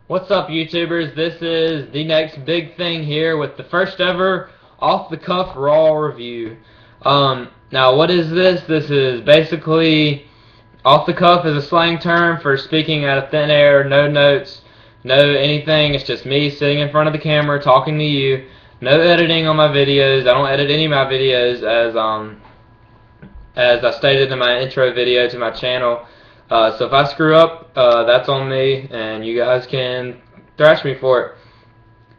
What's up, YouTubers? This is the next big thing here with the first ever off-the-cuff Raw review. Now what is this? This is basically off-the-cuff is a slang term for speaking out of thin air, no notes, no anything. It's just me sitting in front of the camera talking to you. No editing on my videos. I don't edit any of my videos as I stated in my intro video to my channel. So if I screw up, that's on me, and you guys can thrash me for it.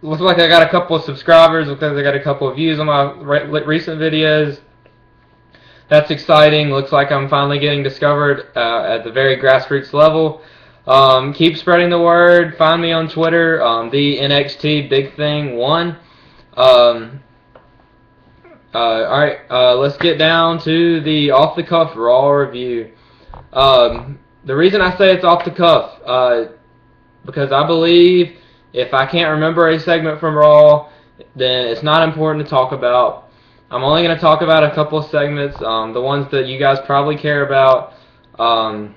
Looks like I got a couple of subscribers because I got a couple of views on my recent videos. That's exciting. Looks like I'm finally getting discovered at the very grassroots level. Keep spreading the word. Find me on Twitter, the NXT Big Thing 1. Alright, let's get down to the off-the-cuff Raw review. The reason I say it's off-the-cuff, because I believe if I can't remember a segment from Raw, then it's not important to talk about. I'm only going to talk about a couple of segments, the ones that you guys probably care about. I'm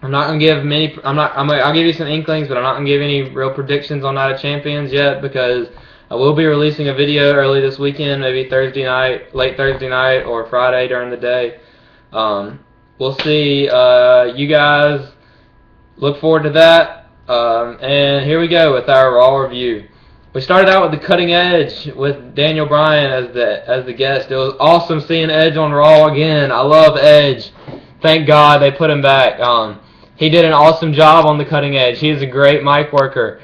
not going to give many. I'll give you some inklings, but I'm not going to give any real predictions on Night of Champions yet because I will be releasing a video early this weekend, maybe Thursday night, late Thursday night, or Friday during the day. We'll see. You guys look forward to that. And here we go with our Raw review. We started out with the Cutting Edge with Daniel Bryan as the guest. It was awesome seeing Edge on Raw again. I love Edge. Thank God they put him back. He did an awesome job on the Cutting Edge. He is a great mic worker.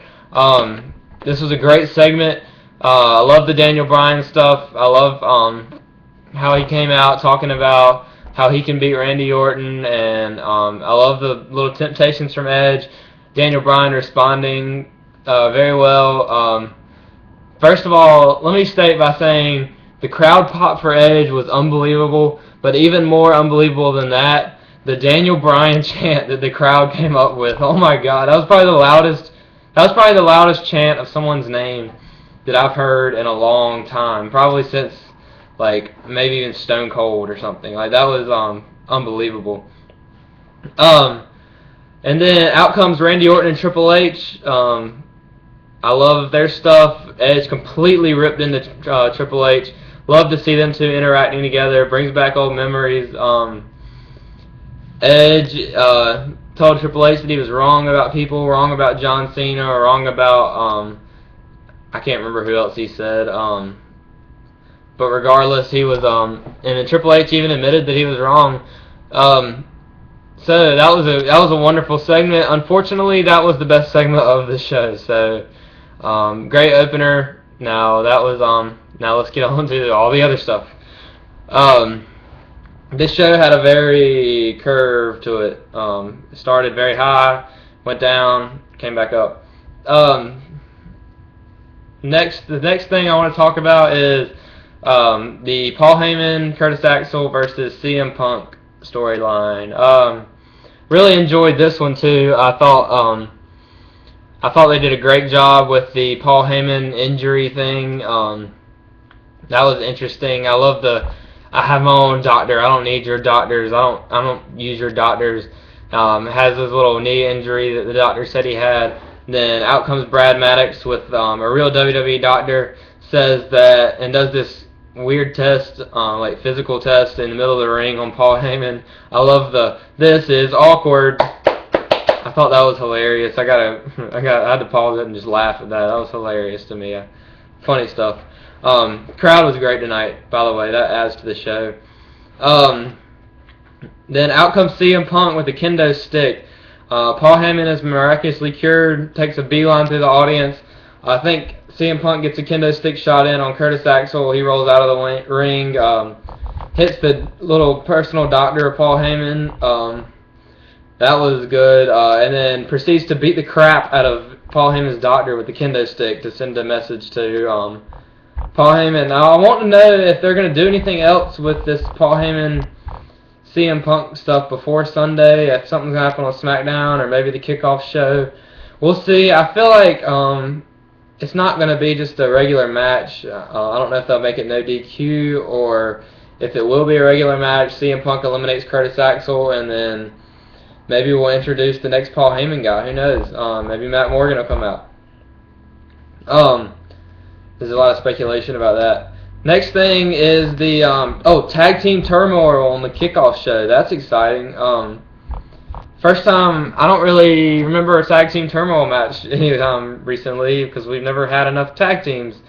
This was a great segment. I love the Daniel Bryan stuff. I love how he came out talking about how he can beat Randy Orton, and I love the little temptations from Edge. Daniel Bryan responding very well. First of all, let me state by saying the crowd pop for Edge was unbelievable, but even more unbelievable than that, the Daniel Bryan chant that the crowd came up with. Oh my God, that was probably the loudest. That was probably the loudest chant of someone's name that I've heard in a long time. Probably since like maybe even Stone Cold or something. Like that was unbelievable. And then out comes Randy Orton and Triple H. I love their stuff. Edge completely ripped into Triple H. Love to see them two interacting together. Brings back old memories. Edge told Triple H that he was wrong about people, wrong about John Cena, or wrong about I can't remember who else he said. But regardless, he was and then Triple H even admitted that he was wrong. So that was a wonderful segment. Unfortunately, that was the best segment of the show. So great opener. Now let's get on to all the other stuff. This show had a very curve to it. It started very high, went down, came back up. The next thing I want to talk about is the Paul Heyman, Curtis Axel versus CM Punk storyline. Really enjoyed this one too. I thought they did a great job with the Paul Heyman injury thing. That was interesting. I have my own doctor. I don't need your doctors. I don't use your doctors. Has this little knee injury that the doctor said he had. Then out comes Brad Maddox with a real WWE doctor, says that, and does this weird test, like physical test in the middle of the ring on Paul Heyman. I love this is awkward. I thought that was hilarious. I had to pause it and just laugh at that. That was hilarious to me. Funny stuff. Crowd was great tonight, by the way. That adds to the show. Then out comes CM Punk with a kendo stick. Paul Heyman is miraculously cured, takes a beeline through the audience. I think CM Punk gets a kendo stick shot in on Curtis Axel. He rolls out of the ring, hits the little personal doctor of Paul Heyman. That was good. And then proceeds to beat the crap out of Paul Heyman's doctor with the kendo stick to send a message to Paul Heyman. Now, I want to know if they're going to do anything else with this Paul Heyman CM Punk stuff before Sunday, if something's going to happen on SmackDown or maybe the kickoff show. We'll see. I feel like it's not going to be just a regular match. I don't know if they'll make it no DQ or if it will be a regular match. CM Punk eliminates Curtis Axel and then Maybe we'll introduce the next Paul Heyman guy. Who knows? Maybe Matt Morgan will come out. There's a lot of speculation about that. Next thing is the tag team turmoil on the kickoff show. That's exciting. First time, I don't really remember a tag team turmoil match recently because we've never had enough tag teams.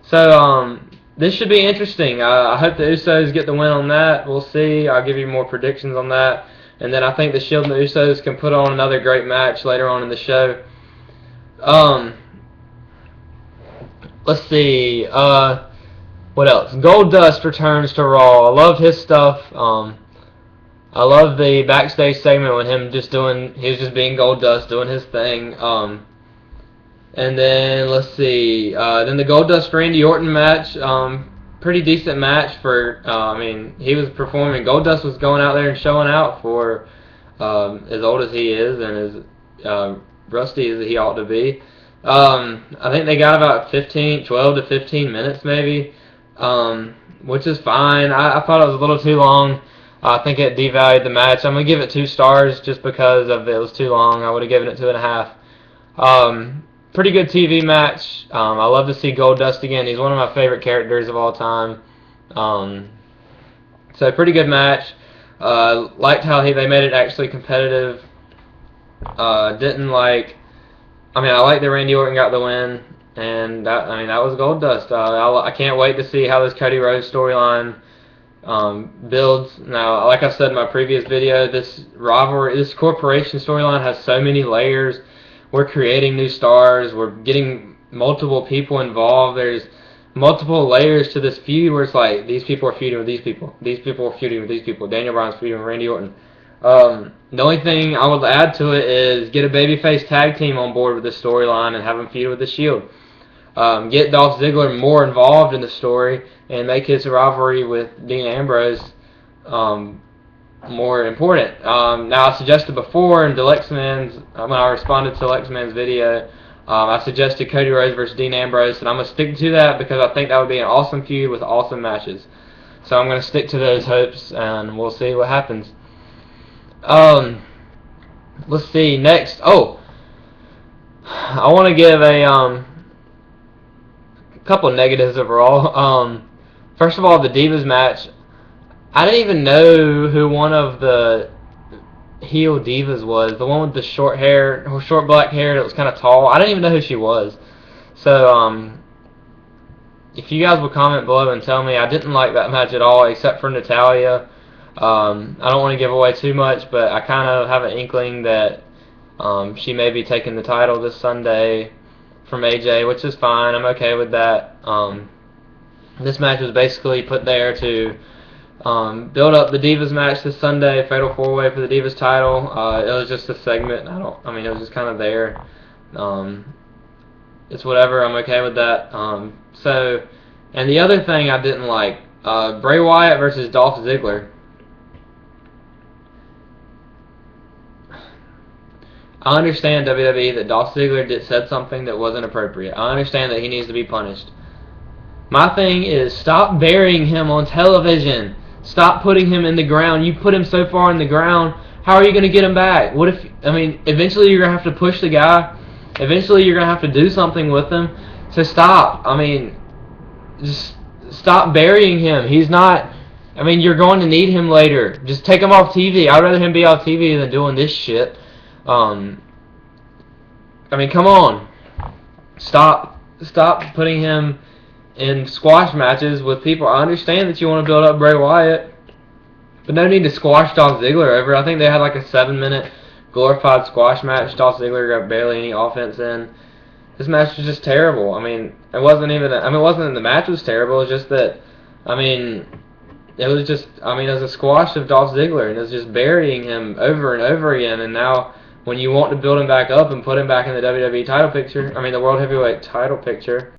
So this should be interesting. I hope the Usos get the win on that. We'll see. I'll give you more predictions on that. And then I think the Shield and the Usos can put on another great match later on in the show. Let's see. What else? Goldust returns to Raw. I loved his stuff. I love the backstage segment with him he was just being Goldust, doing his thing. And then let's see. Then the Goldust Randy Orton match. Pretty decent match for. He was performing. Goldust was going out there and showing out for as old as he is and as rusty as he ought to be. I think they got about 12 to 15 minutes maybe, which is fine. I thought it was a little too long. I think it devalued the match. I'm going to give it 2 stars just because it was too long. I would have given it 2.5. Pretty good TV match. I love to see Goldust again. He's one of my favorite characters of all time. So pretty good match. Liked how they made it actually competitive. I like that Randy Orton got the win, and that was Goldust. I can't wait to see how this Cody Rhodes storyline builds. Now, like I said in my previous video, this rivalry, this corporation storyline has so many layers. We're creating new stars. We're getting multiple people involved. There's multiple layers to this feud where it's like these people are feuding with these people. These people are feuding with these people. Daniel Bryan's feuding with Randy Orton. The only thing I would add to it is get a babyface tag team on board with this storyline and have them feud with the Shield. Get Dolph Ziggler more involved in the story and make his rivalry with Dean Ambrose more important. Now, I suggested before in when I responded to Lexman's video, I suggested Cody Rhodes versus Dean Ambrose, and I'm going to stick to that because I think that would be an awesome feud with awesome matches. So I'm going to stick to those hopes, and we'll see what happens. Let's see, next. I want to give a couple of negatives overall. First of all, the Divas match. I didn't even know who one of the heel divas was. The one with the short black hair that was kind of tall. I didn't even know who she was. So, if you guys would comment below and tell me, I didn't like that match at all, except for Natalya. I don't want to give away too much, but I kind of have an inkling that she may be taking the title this Sunday from AJ, which is fine. I'm okay with that. This match was basically put there to build up the Divas match this Sunday, Fatal 4-Way for the Divas title. It was just a segment. It was just kind of there. It's whatever. I'm okay with that. And the other thing I didn't like, Bray Wyatt versus Dolph Ziggler. I understand WWE that Dolph Ziggler said something that wasn't appropriate. I understand that he needs to be punished. My thing is, stop burying him on television. Stop putting him in the ground. You put him so far in the ground, how are you going to get him back? Eventually you're going to have to push the guy. Eventually you're going to have to do something with him. So stop. Just stop burying him. He's not, you're going to need him later. Just take him off TV. I'd rather him be off TV than doing this shit. Come on. Stop putting him in squash matches with people. I understand that you want to build up Bray Wyatt, but no need to squash Dolph Ziggler over. I think they had like a 7-minute glorified squash match. Dolph Ziggler got barely any offense in. This match was just terrible. It wasn't the match was terrible. It was just that, it was a squash of Dolph Ziggler, and it was just burying him over and over again. And now, when you want to build him back up and put him back in the WWE title picture, the World Heavyweight title picture,